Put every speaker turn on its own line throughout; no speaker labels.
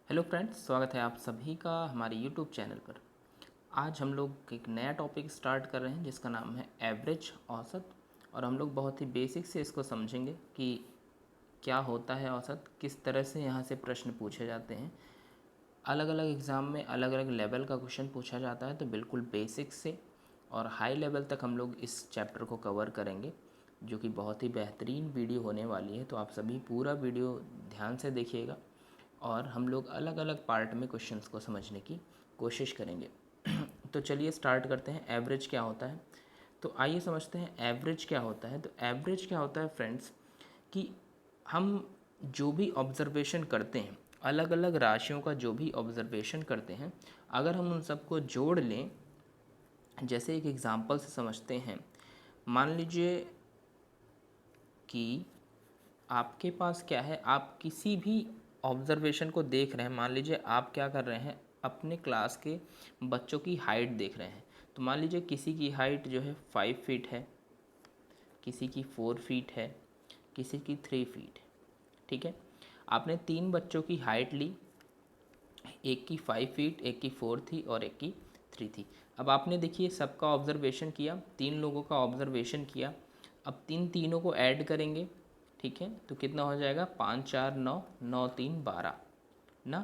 Hello friends, स्वागत है आप सभी का हमारे यूट्यूब चैनल पर। आज हम लोग एक नया टॉपिक स्टार्ट कर रहे हैं जिसका नाम है एवरेज, औसत। और हम लोग बहुत ही बेसिक से इसको समझेंगे कि क्या होता है औसत, किस तरह से यहाँ से प्रश्न पूछे जाते हैं। अलग अलग एग्ज़ाम में अलग अलग लेवल का क्वेश्चन पूछा जाता है, तो बिल्कुल बेसिक से और हाई लेवल तक हम लोग इस चैप्टर को कवर करेंगे, जो कि बहुत ही बेहतरीन वीडियो होने वाली है। तो आप सभी पूरा वीडियो ध्यान से देखिएगा और हम लोग अलग अलग पार्ट में क्वेश्चंस को समझने की कोशिश करेंगे। तो चलिए स्टार्ट करते हैं। एवरेज क्या होता है, तो आइए समझते हैं एवरेज क्या होता है। तो एवरेज क्या होता है फ्रेंड्स, कि हम जो भी ऑब्ज़र्वेशन करते हैं, अलग अलग राशियों का जो भी ऑब्ज़र्वेशन करते हैं, अगर हम उन सबको जोड़ लें, जैसे एक एग्ज़ाम्पल से समझते हैं। मान लीजिए कि आपके पास क्या है, आप किसी भी ऑब्ज़र्वेशन को देख रहे हैं। मान लीजिए आप क्या कर रहे हैं, अपने क्लास के बच्चों की हाइट देख रहे हैं। तो मान लीजिए किसी की हाइट जो है 5 फीट है, किसी की 4 फीट है, किसी की 3 फीट है। ठीक है, आपने 3 बच्चों की हाइट ली, एक की 5 फीट, एक की 4 थी और एक की 3 थी। अब आपने देखिए सबका ऑब्ज़र्वेशन किया, 3 लोगों का ऑब्ज़र्वेशन किया। अब तीनों को ऐड करेंगे, ठीक है, तो कितना हो जाएगा, 5 4 9, 9 3 12 ना।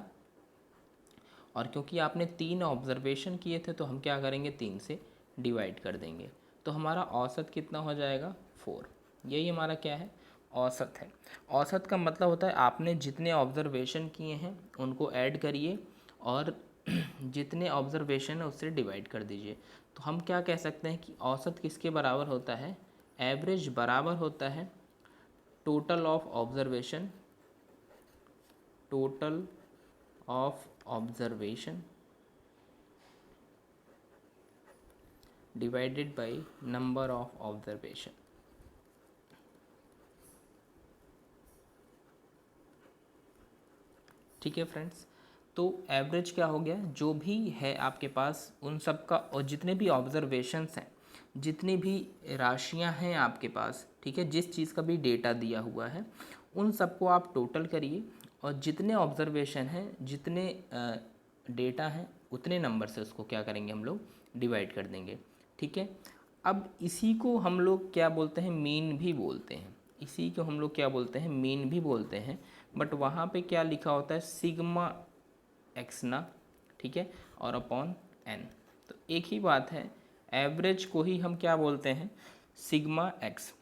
और क्योंकि आपने 3 ऑब्ज़र्वेशन किए थे, तो हम क्या करेंगे, 3 से डिवाइड कर देंगे। तो हमारा औसत कितना हो जाएगा, 4। यही हमारा क्या है, औसत है। औसत का मतलब होता है आपने जितने ऑब्ज़र्वेशन किए हैं उनको ऐड करिए और जितने ऑब्ज़र्वेशन है उससे डिवाइड कर दीजिए। तो हम क्या कह सकते हैं कि औसत किसके बराबर होता है, एवरेज बराबर होता है total of observation, total of observation divided by number of observation. ठीक है फ्रेंड्स, तो एवरेज क्या हो गया, जो भी है आपके पास उन सब का, और जितने भी ऑब्ज़र्वेशंस हैं, जितनी भी राशियां हैं आपके पास, ठीक है, जिस चीज़ का भी डेटा दिया हुआ है उन सबको आप टोटल करिए और जितने ऑब्ज़र्वेशन हैं, जितने डेटा हैं, उतने नंबर से उसको क्या करेंगे, हम लोग डिवाइड कर देंगे। ठीक है, अब इसी को हम लोग क्या बोलते हैं, मीन भी बोलते हैं। इसी को हम लोग क्या बोलते हैं, मीन भी बोलते हैं। बट वहाँ पे क्या लिखा होता है, सिग्मा एक्स ना, ठीक है, और अपॉन एन। तो एक ही बात है, एवरेज को ही हम क्या बोलते हैं, सिग्मा एक्स।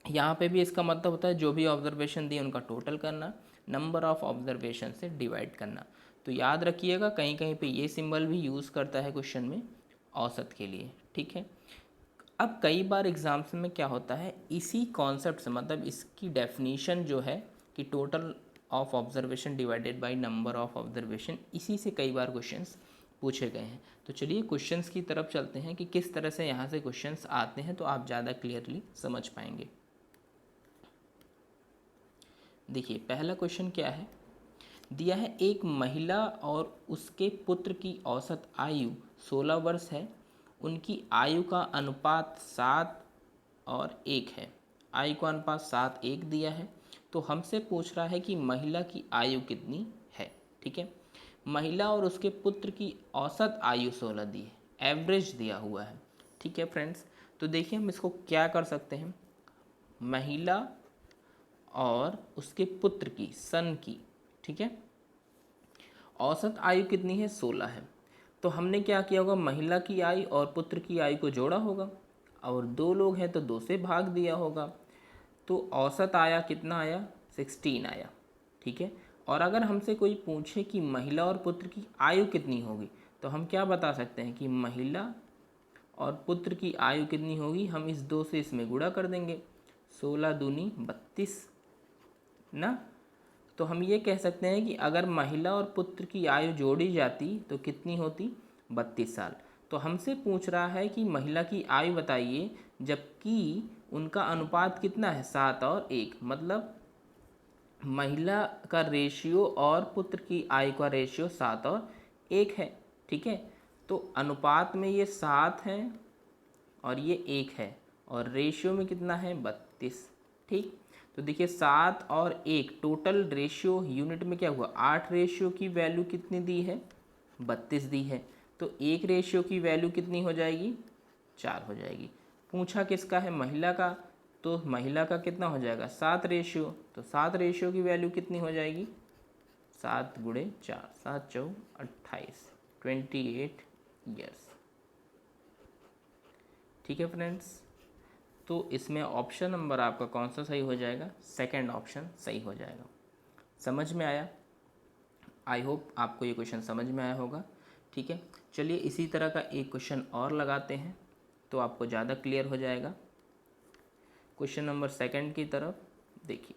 यहाँ पे भी इसका मतलब होता है जो भी ऑब्जर्वेशन दिए उनका टोटल करना, नंबर ऑफ ऑब्जर्वेशन से डिवाइड करना। तो याद रखिएगा, कहीं कहीं पे ये सिंबल भी यूज़ करता है क्वेश्चन में औसत के लिए। ठीक है, अब कई बार एग्ज़ाम्स में क्या होता है, इसी कॉन्सेप्ट से, मतलब इसकी डेफिनीशन जो है कि total of observation divided by number of observation, इसी से कई बार क्वेश्चंस पूछे गए हैं। तो चलिए क्वेश्चंस की तरफ चलते हैं कि किस तरह से यहाँ से क्वेश्चंस आते हैं, तो आप ज़्यादा क्लियरली समझ पाएंगे। देखिए पहला क्वेश्चन क्या है, दिया है एक महिला और उसके पुत्र की औसत आयु 16 वर्ष है। उनकी आयु का अनुपात 7:1 है। आयु का अनुपात 7:1 दिया है। तो हमसे पूछ रहा है कि महिला की आयु कितनी है। ठीक है, महिला और उसके पुत्र की औसत आयु 16 दी है, एवरेज दिया हुआ है। ठीक है फ्रेंड्स, तो देखिए हम इसको क्या कर सकते हैं, महिला और उसके पुत्र की, सन की, ठीक है, औसत आयु कितनी है, 16 है। तो हमने क्या किया होगा, महिला की आयु और पुत्र की आयु को जोड़ा होगा, और 2 लोग हैं तो 2 से भाग दिया होगा। तो औसत आया कितना आया, 16 आया। ठीक है, और अगर हमसे कोई पूछे कि महिला और पुत्र की आयु कितनी होगी, तो हम क्या बता सकते हैं कि महिला और पुत्र की आयु कितनी होगी, हम इस 2 से इसमें गुणा कर देंगे, 16 दूनी 32 ना। तो हम ये कह सकते हैं कि अगर महिला और पुत्र की आयु जोड़ी जाती तो कितनी होती, 32 साल। तो हमसे पूछ रहा है कि महिला की आयु बताइए, जबकि उनका अनुपात कितना है, 7:1, मतलब महिला का रेशियो और पुत्र की आयु का रेशियो 7:1 है। ठीक है, तो अनुपात में ये 7 है और ये 1 है, और रेशियो में कितना है, 32। ठीक, तो देखिए 7 और 1 टोटल रेशियो यूनिट में क्या हुआ, 8 रेशियो की वैल्यू कितनी दी है, 32 दी है। तो 1 रेशियो की वैल्यू कितनी हो जाएगी, 4 हो जाएगी। पूछा किसका है, महिला का, तो महिला का कितना हो जाएगा, 7 रेशियो। तो 7 रेशियो की वैल्यू कितनी हो जाएगी, 7 गुणे 4, 7 चौ 28, 28 ईयर्स। ठीक है फ्रेंड्स, तो इसमें ऑप्शन नंबर आपका कौन सा सही हो जाएगा, सेकंड ऑप्शन सही हो जाएगा। समझ में आया, आई होप आपको ये क्वेश्चन समझ में आया होगा। ठीक है, चलिए इसी तरह का एक क्वेश्चन और लगाते हैं तो आपको ज़्यादा क्लियर हो जाएगा। क्वेश्चन नंबर सेकंड की तरफ देखिए।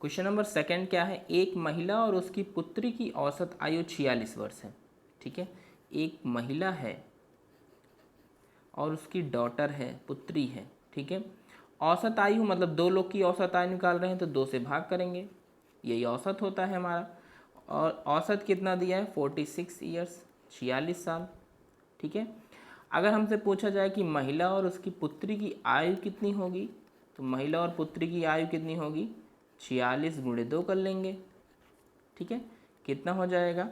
क्वेश्चन नंबर सेकंड क्या है, एक महिला और उसकी पुत्री की औसत आयु 46 वर्ष है। ठीक है, एक महिला है और उसकी डॉटर है, पुत्री है। ठीक है, औसत आयु मतलब दो लोग की औसत आयु निकाल रहे हैं तो 2 से भाग करेंगे, यही औसत होता है हमारा। और औसत कितना दिया है, 46 ईयर्स, 46 साल। ठीक है, अगर हमसे पूछा जाए कि महिला और उसकी पुत्री की आयु कितनी होगी, तो महिला और पुत्री की आयु कितनी होगी, 46 गुणे 2 कर लेंगे। ठीक है, कितना हो जाएगा,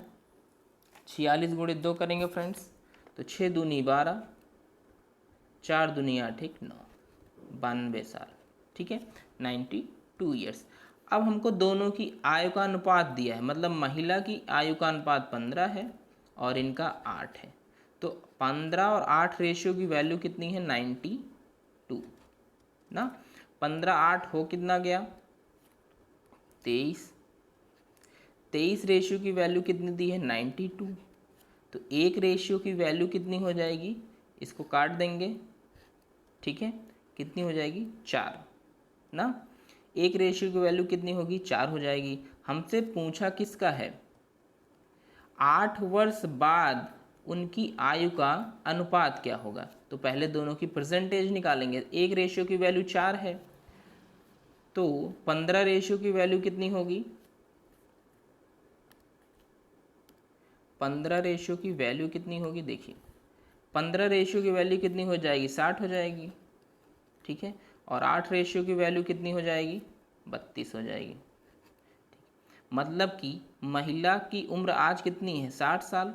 46 गुणे 2 करेंगे फ्रेंड्स, तो 6 दूनी 12, 4 दूनी 8 1 9, 92 साल। ठीक है, 92 ईयर्स। अब हमको दोनों की आयु का अनुपात दिया है, मतलब महिला की आयु का अनुपात 15 है और इनका 8 है। तो 15 और 8 रेशियो की वैल्यू कितनी है, 92 ना। 15 8 हो कितना गया, 23। 23 रेशियो की वैल्यू कितनी दी है, 92। तो एक रेशियो की वैल्यू कितनी हो जाएगी, इसको काट देंगे। ठीक है, कितनी हो जाएगी, 4 ना। एक रेशियो की वैल्यू कितनी होगी, 4 हो जाएगी। हमसे पूछा किसका है, 8 वर्ष बाद उनकी आयु का अनुपात क्या होगा। तो पहले दोनों की परसेंटेज निकालेंगे। एक रेशियो की वैल्यू 4 है तो 15 रेशियो की वैल्यू कितनी होगी, 15 रेशियो की वैल्यू कितनी होगी, देखिए 15 रेशियो की वैल्यू कितनी हो जाएगी, 60 हो जाएगी। ठीक है, और 8 रेशियो की वैल्यू कितनी हो जाएगी, 32 हो जाएगी। मतलब कि महिला की उम्र आज कितनी है, 60 साल,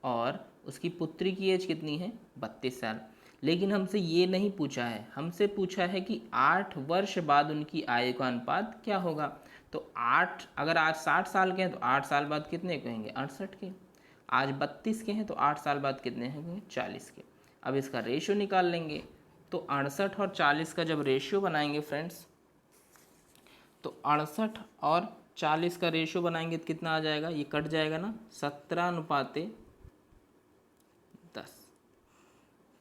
और उसकी पुत्री की एज कितनी है, 32 साल। लेकिन हमसे ये नहीं पूछा है, हमसे पूछा है कि 8 वर्ष बाद उनकी आयु का अनुपात क्या होगा। तो 8, अगर आज 60 साल के हैं तो 8 साल बाद कितने कहेंगे, 68 के। आज 32 के हैं तो 8 साल बाद कितने हैं, 40 के। अब इसका रेशियो निकाल लेंगे, तो 68 और 40 का जब रेशियो बनाएंगे फ्रेंड्स, तो 68 और 40 का रेशियो बनाएंगे तो कितना आ जाएगा, ये कट जाएगा ना, 17:10।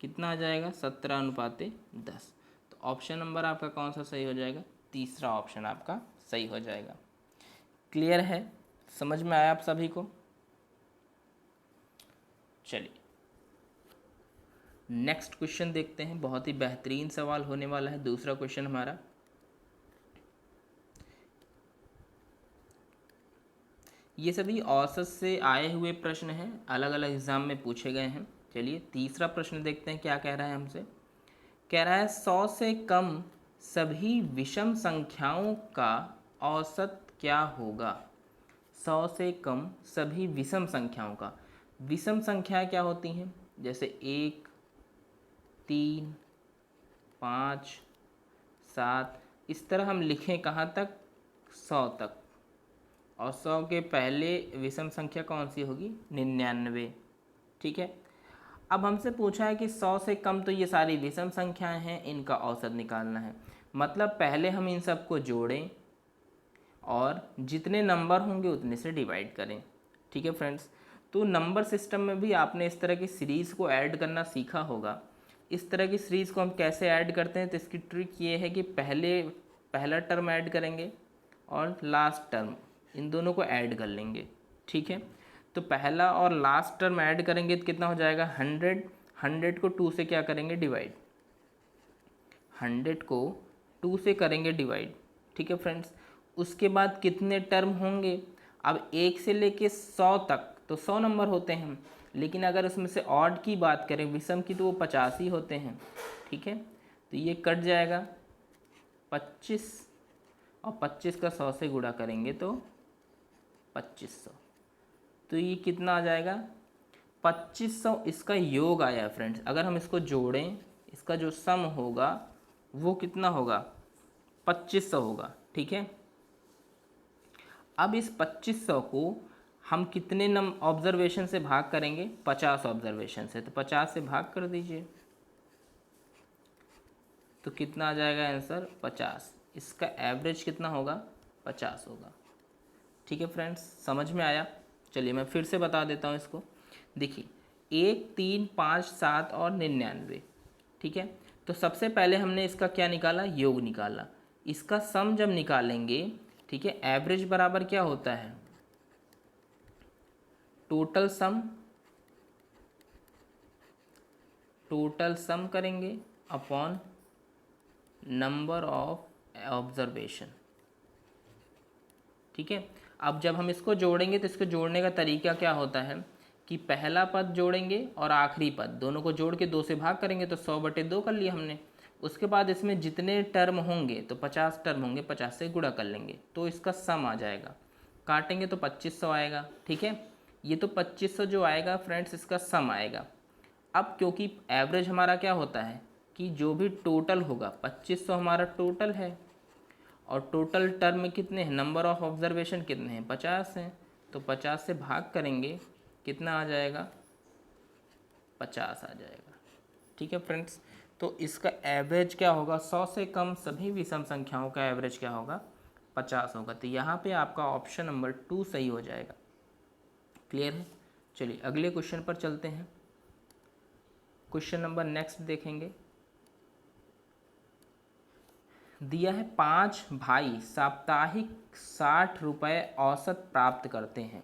कितना आ जाएगा, 17:10। तो ऑप्शन नंबर आपका कौन सा सही हो जाएगा, तीसरा ऑप्शन आपका सही हो जाएगा। क्लियर है, समझ में आया आप सभी को। चलिए नेक्स्ट क्वेश्चन देखते हैं, बहुत ही बेहतरीन सवाल होने वाला है दूसरा क्वेश्चन हमारा। ये सभी औसत से आए हुए प्रश्न हैं, अलग अलग एग्जाम में पूछे गए हैं। चलिए तीसरा प्रश्न देखते हैं क्या कह रहा है हमसे। कह रहा है 100 से कम सभी विषम संख्याओं का औसत क्या होगा। 100 से कम सभी विषम संख्याओं का, विषम संख्याएं क्या होती हैं, जैसे 1 3 5 7, इस तरह हम लिखें कहाँ तक, 100 तक। और 100 के पहले विषम संख्या कौन सी होगी, 99। ठीक है, अब हमसे पूछा है कि 100 से कम, तो ये सारी विषम संख्याएं हैं, इनका औसत निकालना है। मतलब पहले हम इन सबको जोड़ें और जितने नंबर होंगे उतने से डिवाइड करें। ठीक है फ्रेंड्स, तो नंबर सिस्टम में भी आपने इस तरह की सीरीज़ को ऐड करना सीखा होगा। इस तरह की सीरीज़ को हम कैसे ऐड करते हैं, तो इसकी ट्रिक ये है कि पहला टर्म ऐड करेंगे और लास्ट टर्म, इन दोनों को ऐड कर लेंगे। ठीक है, तो पहला और लास्ट टर्म ऐड करेंगे तो कितना हो जाएगा, 100। 100 को 2 से क्या करेंगे, डिवाइड। 100 को 2 से करेंगे डिवाइड। ठीक है फ्रेंड्स, उसके बाद कितने टर्म होंगे, अब 1 से लेके 100 तक तो 100 नंबर होते हैं, लेकिन अगर उसमें से ऑड की बात करें, विषम की, तो वो 85 होते हैं। ठीक है, तो ये कट जाएगा, 25 और 25 का 100 से गुणा करेंगे तो 2500। तो ये कितना आ जाएगा 2500। इसका योग आया फ्रेंड्स, अगर हम इसको जोड़ें इसका जो सम होगा वो कितना होगा 2500 होगा। ठीक है, अब इस 2500 को हम कितने ऑब्जर्वेशन से भाग करेंगे 50 ऑब्जर्वेशन से, तो 50 से भाग कर दीजिए तो कितना आ जाएगा आंसर 50। इसका एवरेज कितना होगा 50 होगा। ठीक है फ्रेंड्स, समझ में आया। चलिए मैं फिर से बता देता हूँ इसको। देखिए 1, 3, 5, 7 और 99। ठीक है, तो सबसे पहले हमने इसका क्या निकाला योग निकाला। इसका सम जब निकालेंगे, ठीक है, एवरेज बराबर क्या होता है टोटल सम करेंगे अपॉन नंबर ऑफ ऑब्जर्वेशन। ठीक है, अब जब हम इसको जोड़ेंगे तो इसको जोड़ने का तरीका क्या होता है कि पहला पद जोड़ेंगे और आखिरी पद दोनों को जोड़ के 2 से भाग करेंगे तो 100/2 कर लिया हमने। उसके बाद इसमें जितने टर्म होंगे तो 50 टर्म होंगे, 50 से गुणा कर लेंगे तो इसका सम आ जाएगा। काटेंगे तो 2500 आएगा। ठीक है, ये तो 2500 जो आएगा फ्रेंड्स इसका सम आएगा। अब क्योंकि एवरेज हमारा क्या होता है कि जो भी टोटल होगा 2500 हमारा टोटल है और टोटल टर्म कितने हैं नंबर ऑफ ऑब्जर्वेशन कितने हैं 50 हैं, तो 50 से भाग करेंगे कितना आ जाएगा 50 आ जाएगा। ठीक है फ्रेंड्स, तो इसका एवरेज क्या होगा 100 से कम सभी विषम संख्याओं का एवरेज क्या होगा 50 होगा। तो यहाँ पे आपका ऑप्शन नंबर 2 सही हो जाएगा। क्लियर है। चलिए अगले क्वेश्चन पर चलते हैं। क्वेश्चन नंबर नेक्स्ट देखेंगे। दिया है 5 भाई साप्ताहिक 60 रुपये औसत प्राप्त करते हैं।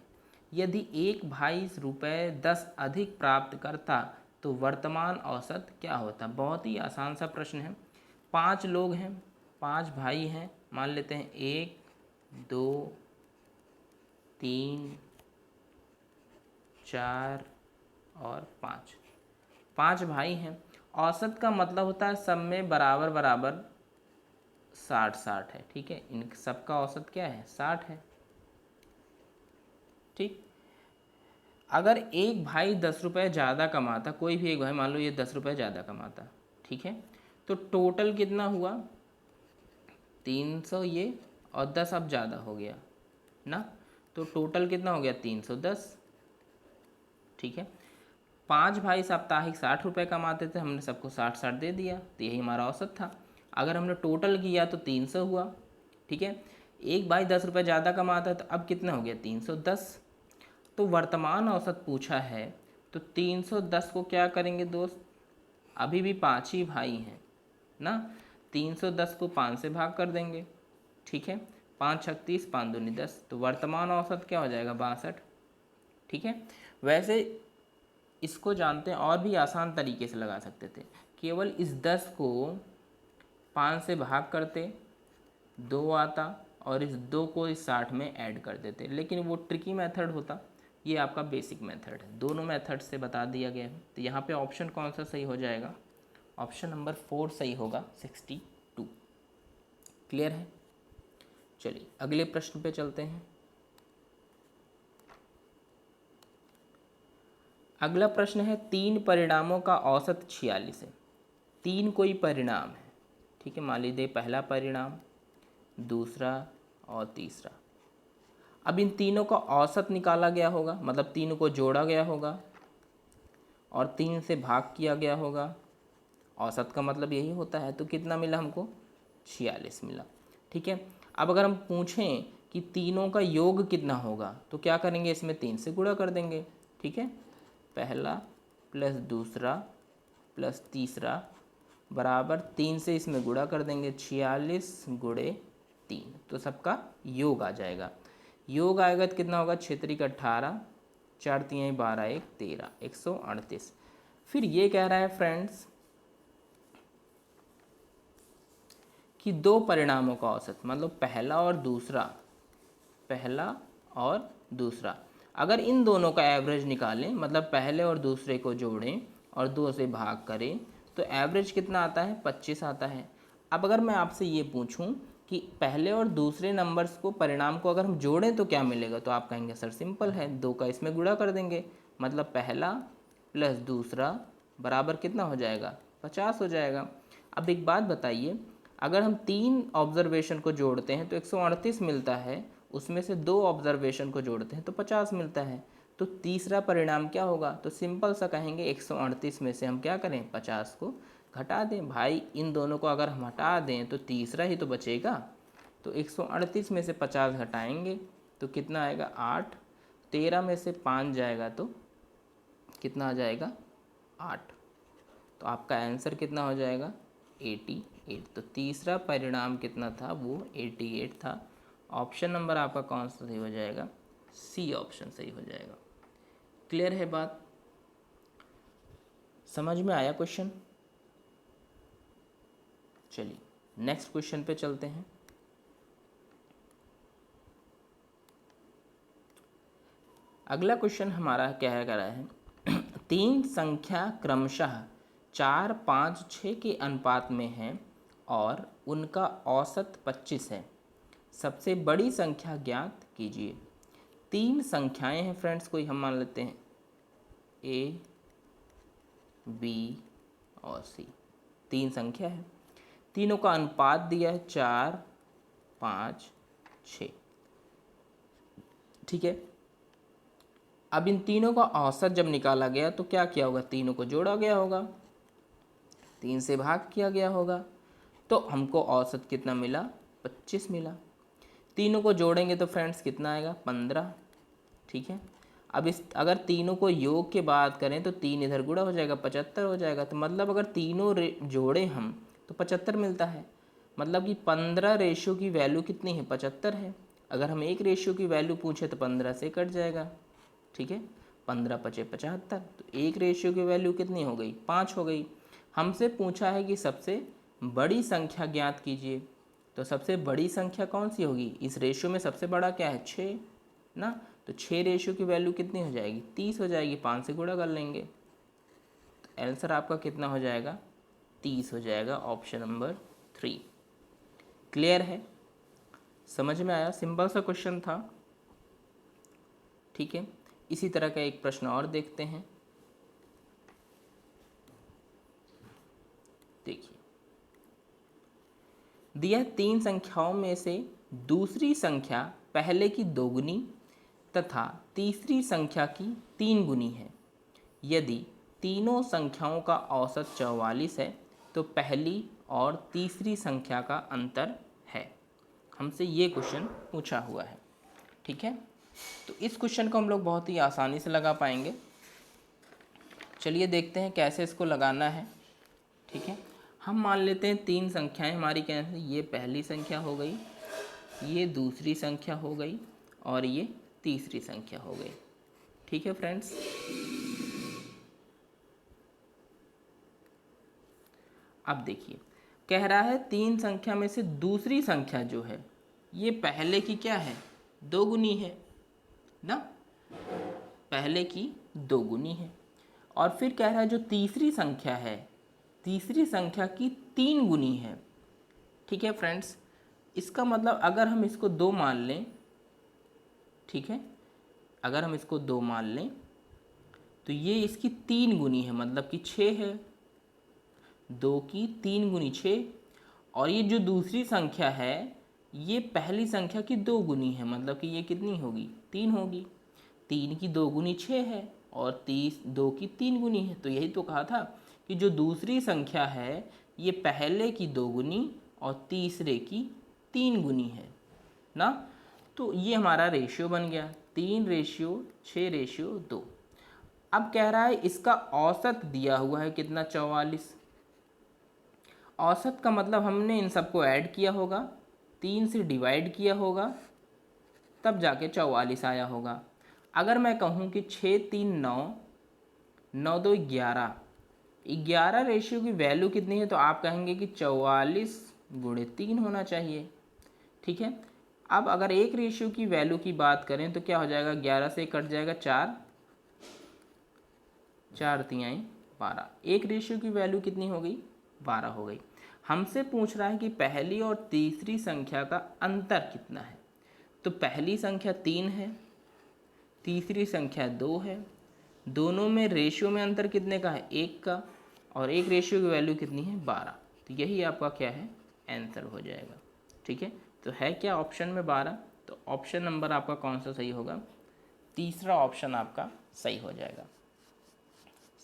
यदि एक भाई रुपये 10 अधिक प्राप्त करता तो वर्तमान औसत क्या होता। बहुत ही आसान सा प्रश्न है। 5 लोग हैं, 5 भाई हैं, मान लेते हैं 1, 2, 3, 4 और 5 भाई हैं। औसत का मतलब होता है सब में बराबर बराबर 60 है। ठीक है, इन सबका औसत क्या है 60 है। ठीक, अगर एक भाई 10 रुपये ज़्यादा कमाता, कोई भी एक भाई मान लो ये 10 रुपये ज़्यादा कमाता, ठीक है, तो टोटल कितना हुआ 300 ये और 10 अब ज़्यादा हो गया ना, तो टोटल कितना हो गया 310। ठीक है, 5 भाई साप्ताहिक 60 रुपये कमाते थे, हमने सबको 60-60 दे दिया तो यही हमारा औसत था। अगर हमने टोटल किया तो 300 हुआ। ठीक है, एक भाई 10 रुपये ज़्यादा कमाता है तो अब कितना हो गया 310। तो वर्तमान औसत पूछा है तो 310 को क्या करेंगे दोस्त, अभी भी 5 ही भाई हैं ना, 310 को 5 से भाग कर देंगे। ठीक है, 5 छक 30, 5 दूनी 10, तो वर्तमान औसत क्या हो जाएगा 62। ठीक है, वैसे इसको जानते हैं और भी आसान तरीके से लगा सकते थे, केवल इस 10 को 5 से भाग करते 2 आता और इस 2 को इस 60 में ऐड कर देते, लेकिन वो ट्रिकी मेथड होता। ये आपका बेसिक मेथड है, दोनों मेथड से बता दिया गया है। तो यहाँ पे ऑप्शन कौन सा सही हो जाएगा, ऑप्शन नंबर 4 सही होगा 62। क्लियर है। चलिए अगले प्रश्न पे चलते हैं। अगला प्रश्न है 3 परिणामों का औसत 46 है। 3 कोई परिणाम है, ठीक है, मान लीजिए पहला परिणाम, दूसरा और तीसरा। अब इन तीनों का औसत निकाला गया होगा, मतलब तीनों को जोड़ा गया होगा और 3 से भाग किया गया होगा। औसत का मतलब यही होता है। तो कितना मिला हमको 46 मिला। ठीक है, अब अगर हम पूछें कि तीनों का योग कितना होगा तो क्या करेंगे, इसमें 3 से गुणा कर देंगे। ठीक है, पहला प्लस दूसरा प्लस तीसरा बराबर 3 से इसमें गुणा कर देंगे, 46 गुणे 3, तो सबका योग आ जाएगा। योग आएगा तो कितना होगा 6 का 18, 4 3 12 1 13, 138। फिर ये कह रहा है फ्रेंड्स कि 2 परिणामों का औसत, मतलब पहला और दूसरा, अगर इन दोनों का एवरेज निकालें, मतलब पहले और दूसरे को जोड़ें और 2 से भाग करें तो एवरेज कितना आता है 25 आता है। अब अगर मैं आपसे ये पूछूं कि पहले और दूसरे नंबर्स को परिणाम को अगर हम जोड़ें तो क्या मिलेगा, तो आप कहेंगे सर सिंपल है, 2 का इसमें गुणा कर देंगे, मतलब पहला प्लस दूसरा बराबर कितना हो जाएगा, 50 हो जाएगा। अब एक बात बताइए, अगर हम 3 ऑब्जर्वेशन को जोड़ते हैं तो 138 मिलता है, उसमें से 2 ऑब्जर्वेशन को जोड़ते हैं तो 50 मिलता है, तो तीसरा परिणाम क्या होगा, तो सिंपल सा कहेंगे 138 में से हम क्या करें, 50 को घटा दें। भाई इन दोनों को अगर हम हटा दें तो तीसरा ही तो बचेगा, तो 138 में से 50 घटाएंगे तो कितना आएगा, 8। 13 में से 5 जाएगा तो कितना आ जाएगा, 8। तो आपका आंसर कितना हो जाएगा, 88। तो तीसरा परिणाम कितना था, वो 88 था। ऑप्शन नंबर आपका कौन सा सही हो जाएगा, सी ऑप्शन सही हो जाएगा। क्लियर है बात, समझ में आया क्वेश्चन। चलिए नेक्स्ट क्वेश्चन पे चलते हैं। अगला क्वेश्चन हमारा क्या कह रहा है, 3 संख्या क्रमशः 4, 5, 6 के अनुपात में है और उनका औसत 25 है, सबसे बड़ी संख्या ज्ञात कीजिए। 3 संख्याएं हैं फ्रेंड्स, कोई हम मान लेते हैं ए, बी और सी, 3 संख्या है, तीनों का अनुपात दिया है 4, 5, 6। ठीक है, अब इन तीनों का औसत जब निकाला गया तो क्या किया होगा, तीनों को जोड़ा गया होगा, 3 से भाग किया गया होगा, तो हमको औसत कितना मिला, 25 मिला। तीनों को जोड़ेंगे तो फ्रेंड्स कितना आएगा, 15। ठीक है, अब इस अगर तीनों को योग के बात करें तो 3 इधर गुणा हो जाएगा, 75 हो जाएगा। तो मतलब अगर तीनों जोड़े हम तो 75 मिलता है, मतलब कि 15 रेशियो की वैल्यू कितनी है, 75 है। अगर हम एक रेशियो की वैल्यू पूछे तो 15 से कट जाएगा। ठीक है, 15 पचे 75, तो एक रेशियो की वैल्यू कितनी हो गई, 5 हो गई। हमसे पूछा है कि सबसे बड़ी संख्या ज्ञात कीजिए, तो सबसे बड़ी संख्या कौन सी होगी, इस रेशियो में सबसे बड़ा क्या है, 6 ना, तो 6 रेशियो की वैल्यू कितनी हो जाएगी, 30 हो जाएगी, 5 से गुणा कर लेंगे, तो आंसर आपका कितना हो जाएगा, 30 हो जाएगा, ऑप्शन नंबर 3। क्लियर है, समझ में आया, सिंपल सा क्वेश्चन था। ठीक है, इसी तरह का एक प्रश्न और देखते हैं। देखिए, दिया 3 संख्याओं में से दूसरी संख्या पहले की दोगुनी तथा तीसरी संख्या की 3 गुनी है। यदि तीनों संख्याओं का औसत 44 है तो पहली और तीसरी संख्या का अंतर है। हमसे ये क्वेश्चन पूछा हुआ है। ठीक है, तो इस क्वेश्चन को हम लोग बहुत ही आसानी से लगा पाएंगे। चलिए देखते हैं कैसे इसको लगाना है। ठीक है, हम मान लेते हैं 3 संख्याएं हमारी क्या है, ये पहली संख्या हो गई, ये दूसरी संख्या हो गई और ये तीसरी संख्या हो गई। ठीक है फ्रेंड्स, अब देखिए कह रहा है 3 संख्या में से दूसरी संख्या जो है ये पहले की क्या है, 2 गुनी है ना, पहले की 2 गुनी है। और फिर कह रहा है जो तीसरी संख्या है, तीसरी संख्या की 3 गुनी है। ठीक है फ्रेंड्स, इसका मतलब अगर हम इसको 2 मान लें, ठीक है, अगर हम इसको 2 मान लें तो ये इसकी 3 गुनी है, मतलब कि 6 है, 2 की 3 गुनी 6। और ये जो दूसरी संख्या है ये पहली संख्या की 2 गुनी है, मतलब कि ये कितनी होगी, 3 होगी। 3 की 2 गुनी 6 है और 2 की 3 गुनी है। तो यही तो कहा था कि जो दूसरी संख्या है ये पहले की 2 गुनी और तीसरे की 3 गुनी है ना। तो ये हमारा रेशियो बन गया, 3:6:2। अब कह रहा है इसका औसत दिया हुआ है कितना, 44। औसत का मतलब हमने इन सबको ऐड किया होगा, 3 से डिवाइड किया होगा, तब जाके 44 आया होगा। अगर मैं कहूँ कि 6 3 9, 9 2 11, 11 रेशियो की वैल्यू कितनी है, तो आप कहेंगे कि 44 गुणे 3 होना चाहिए। ठीक है, अब अगर एक रेशियो की वैल्यू की बात करें तो क्या हो जाएगा, 11 से कट जाएगा 4, 4 तिहाई 12, एक रेशियो की वैल्यू कितनी हो गई, 12 हो गई। हमसे पूछ रहा है कि पहली और तीसरी संख्या का अंतर कितना है। तो पहली संख्या 3 है, तीसरी संख्या 2 है, दोनों में रेशियो में अंतर कितने का है, 1 का, और एक रेशियो की वैल्यू कितनी है, 12। तो यही आपका क्या है, आंसर हो जाएगा। ठीक है, तो है क्या ऑप्शन में 12, तो ऑप्शन नंबर आपका कौन सा सही होगा, तीसरा ऑप्शन आपका सही हो जाएगा।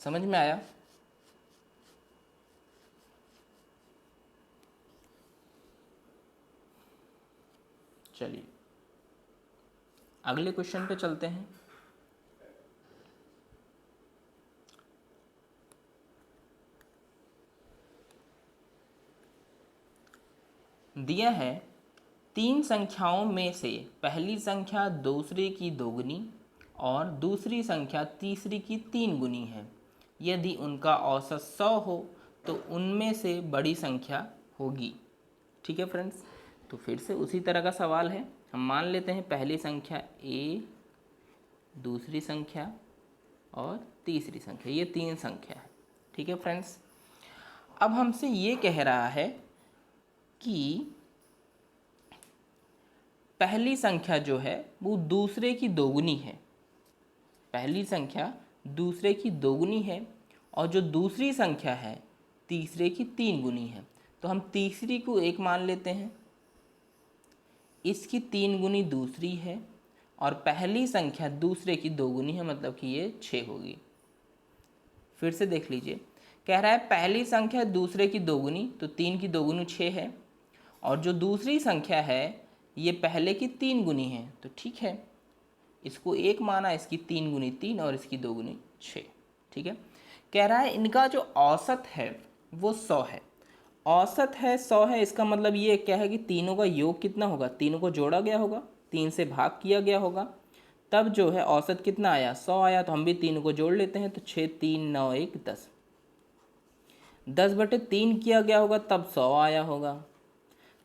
समझ में आया। चलिए अगले क्वेश्चन पे चलते हैं। दिया है 3 संख्याओं में से पहली संख्या दूसरे की दोगुनी और दूसरी संख्या तीसरी की 3 गुनी है। यदि उनका औसत 100 हो तो उनमें से बड़ी संख्या होगी। ठीक है फ्रेंड्स, तो फिर से उसी तरह का सवाल है। हम मान लेते हैं पहली संख्या a, दूसरी संख्या और तीसरी संख्या, ये 3 संख्या है। ठीक है फ्रेंड्स, अब हमसे ये कह रहा है कि पहली संख्या जो है वो दूसरे की दोगुनी है। पहली संख्या दूसरे की दोगुनी है और जो दूसरी संख्या है तीसरे की 3 गुनी है। तो हम तीसरी को 1 मान लेते हैं, इसकी 3 गुनी दूसरी है, और पहली संख्या दूसरे की 2 गुनी है, मतलब कि ये 6 होगी। फिर से देख लीजिए, कह रहा है पहली संख्या दूसरे की 2 गुनी, तो 3 की 2 गुनी 6 है, और जो दूसरी संख्या है ये पहले की 3 गुनी है। तो ठीक है, इसको 1 माना, इसकी 3 गुनी 3 और इसकी 2 गुनी 6। ठीक है, कह रहा है इनका जो औसत है वो 100 है। औसत है 100 है, इसका मतलब ये क्या है कि तीनों का योग कितना होगा, तीनों को जोड़ा गया होगा, 3 से भाग किया गया होगा, तब जो है औसत कितना आया, 100 आया। तो हम भी तीनों को जोड़ लेते हैं, तो 6 3 9 1 10, 10/3 किया गया होगा तब 100 आया होगा।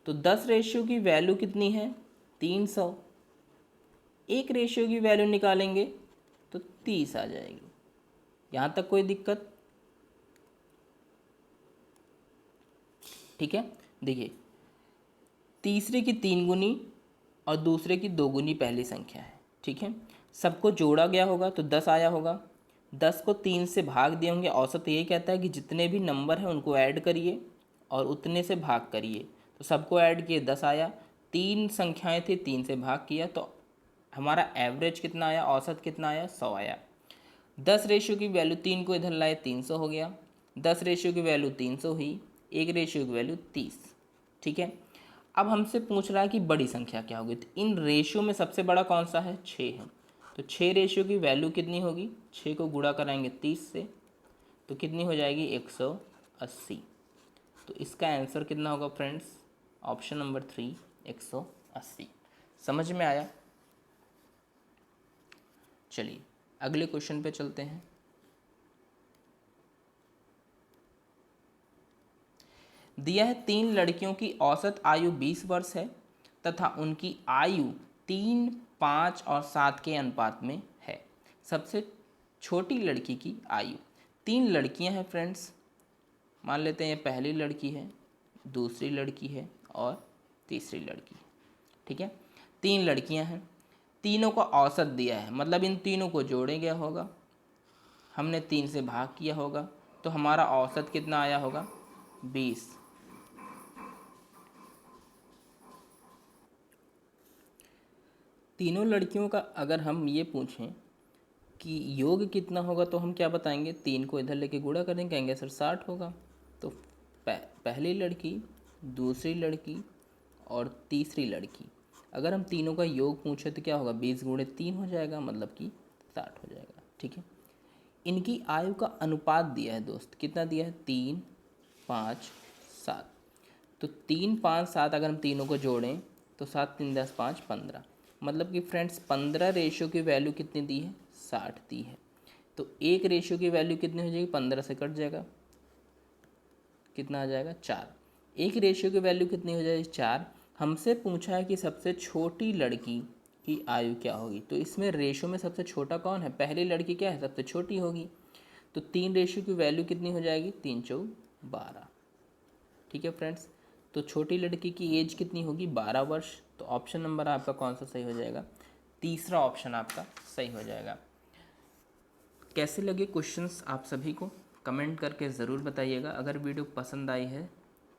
तो 10 रेशियो की वैल्यू कितनी है, 300। एक रेशियो की वैल्यू निकालेंगे तो 30 आ जाएगी। यहाँ तक कोई दिक्कत। ठीक है, देखिए तीसरे की 3 गुनी और दूसरे की 2 गुनी पहली संख्या है। ठीक है, सबको जोड़ा गया होगा तो 10 आया होगा। 10 को 3 से भाग दिए होंगे। औसत यही कहता है कि जितने भी नंबर हैं उनको ऐड करिए और उतने से भाग करिए। तो सबको ऐड किए 10 आया। 3 संख्याएं थी, 3 से भाग किया तो हमारा एवरेज कितना आया, औसत कितना आया, 100 आया। 10 रेशियो की वैल्यू 3 को इधर लाए, 300 हो गया। 10 रेशियो की वैल्यू 300 हुई, एक रेशियो की वैल्यू 30। ठीक है, अब हमसे पूछ रहा है कि बड़ी संख्या क्या होगी। तो इन रेशियो में सबसे बड़ा कौन सा है, 6 है। तो 6 रेशियो की वैल्यू कितनी होगी, 6 को गुणा कराएंगे 30 से तो कितनी हो जाएगी, 180। तो इसका आंसर कितना होगा फ्रेंड्स, ऑप्शन नंबर 3 180। समझ में आया। चलिए अगले क्वेश्चन पे चलते हैं। दिया है 3 लड़कियों की औसत आयु 20 वर्ष है तथा उनकी आयु 3, 5 और 7 के अनुपात में है। सबसे छोटी लड़की की आयु, 3 लड़कियां हैं फ्रेंड्स, मान लेते हैं ये पहली लड़की है, दूसरी लड़की है और तीसरी लड़की है। ठीक है, 3 लड़कियां हैं, तीनों का औसत दिया है, मतलब इन तीनों को जोड़े गया होगा, हमने 3 से भाग किया होगा, तो हमारा औसत कितना आया होगा, 20। तीनों लड़कियों का अगर हम ये पूछें कि योग कितना होगा तो हम क्या बताएंगे, 3 को इधर लेके गुणा करेंगे, कहेंगे सर 60 होगा। तो पहली लड़की, दूसरी लड़की और तीसरी लड़की, अगर हम तीनों का योग पूछे तो क्या होगा, 20 गुणे 3 हो जाएगा, मतलब कि 60 हो जाएगा। ठीक है, इनकी आयु का अनुपात दिया है दोस्त, कितना दिया है, 3, 5, 7। तो 3, 5, 7 अगर हम तीनों को जोड़ें तो 7 3 10 5 15, मतलब कि फ्रेंड्स 15 रेशियो की वैल्यू कितनी दी है, 60 दी है। तो एक रेशियो की वैल्यू कितनी हो जाएगी, 15 से कट जाएगा, कितना आ जाएगा, 4। एक रेशियो की वैल्यू कितनी हो जाएगी, 4। हमसे पूछा है कि सबसे छोटी लड़की की आयु क्या होगी। तो इसमें रेशियो में सबसे छोटा कौन है, पहली लड़की क्या है, सबसे छोटी होगी। तो 3 रेशियो की वैल्यू कितनी हो जाएगी, 3 4 12। ठीक है फ्रेंड्स। तो छोटी लड़की की एज कितनी होगी? 12 वर्ष। तो ऑप्शन नंबर आपका कौन सा सही हो जाएगा? तीसरा ऑप्शन आपका सही हो जाएगा। कैसे लगे क्वेश्चंस आप सभी को कमेंट करके ज़रूर बताइएगा। अगर वीडियो पसंद आई है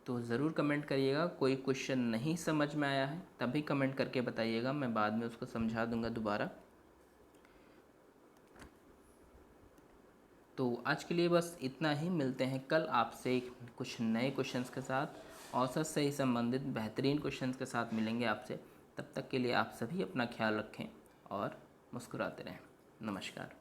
तो ज़रूर कमेंट करिएगा। कोई क्वेश्चन नहीं समझ में आया है तभी कमेंट करके बताइएगा, मैं बाद में उसको समझा दूंगा दोबारा। तो आज के लिए बस इतना ही। मिलते हैं कल आपसे कुछ नए क्वेश्चंस के साथ। औसत से ही संबंधित बेहतरीन क्वेश्चंस के साथ मिलेंगे आपसे। तब तक के लिए आप सभी अपना ख्याल रखें और मुस्कुराते रहें। नमस्कार।